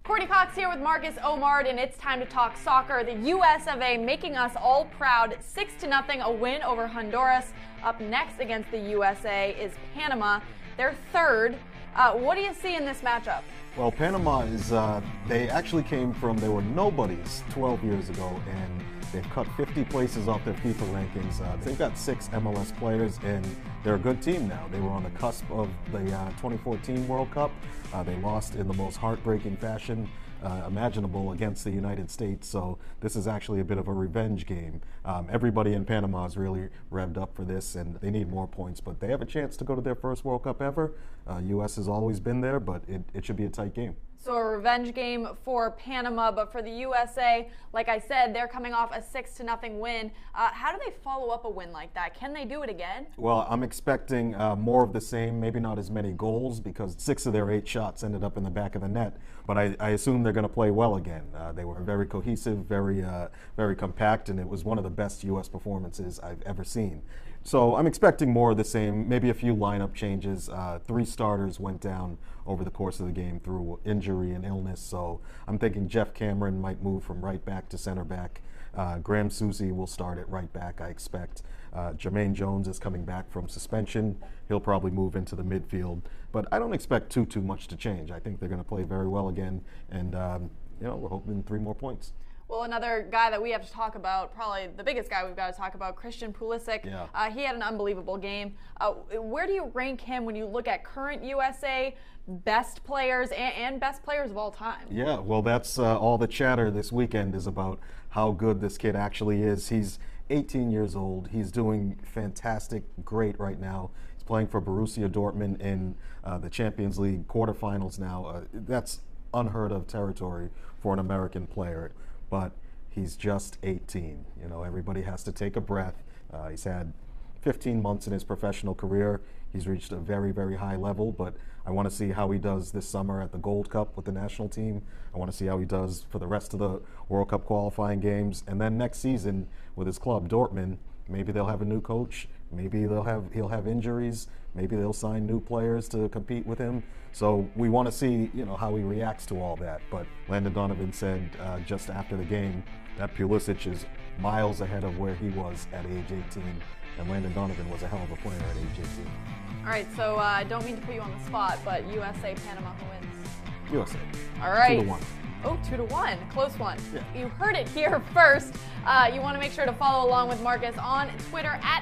Courtney Cox here with Marcus Omard, and it's time to talk soccer. The U.S. of A. making us all proud, 6-0, a win over Honduras. Up next against the USA is Panama, their third. What do you see in this matchup? Well, Panama is, they actually they were nobodies 12 years ago, and they've cut 50 places off their FIFA rankings. They've got 6 MLS players, and they're a good team now. They were on the cusp of the 2014 World Cup. They lost in the most heartbreaking fashion imaginable against the United States, so this is actually a bit of a revenge game. Everybody in Panama is really revved up for this, and they need more points, but they have a chance to go to their first World Cup ever. U.S. has always been there, but it should be a tight game. So a revenge game for Panama, but for the USA, like I said, they're coming off a 6-0 win. How do they follow up a win like that? Can they do it again? Well, I'm expecting more of the same, maybe not as many goals, because 6 of their 8 shots ended up in the back of the net. But I assume they're going to play well again. They were very cohesive, very compact, and it was one of the best U.S. performances I've ever seen. So I'm expecting more of the same, maybe a few lineup changes. 3 starters went down over the course of the game through injury and illness, so I'm thinking Jeff Cameron might move from right back to center back. Graham Susie will start at right back, I expect. Jermaine Jones is coming back from suspension. He'll probably move into the midfield, but I don't expect too much to change. I think they're going to play very well again, and we're hoping 3 more points. Well, another guy that we have to talk about, probably the biggest guy we've got to talk about, Christian Pulisic. Yeah. He had an unbelievable game. Where do you rank him when you look at current USA best players and best players of all time? Yeah, well, that's all the chatter this weekend is about how good this kid actually is. He's 18 years old. He's doing fantastic, great right now. He's playing for Borussia Dortmund in the Champions League quarterfinals now. That's unheard of territory for an American player. But he's just 18. You know, everybody has to take a breath. He's had 15 months in his professional career. He's reached a very high level, but I want to see how he does this summer at the Gold Cup with the national team. I want to see how he does for the rest of the World Cup qualifying games. And then next season with his club, Dortmund, maybe they'll have a new coach. Maybe he'll have injuries. Maybe they'll sign new players to compete with him. So we want to see, how he reacts to all that. But Landon Donovan said just after the game that Pulisic is miles ahead of where he was at age 18, and Landon Donovan was a hell of a player at age 18. All right, so I don't mean to put you on the spot, but USA, Panama, who wins? USA. All right. 2-1. Oh, 2-1, close one. Yeah. You heard it here first. You want to make sure to follow along with Marcus on Twitter at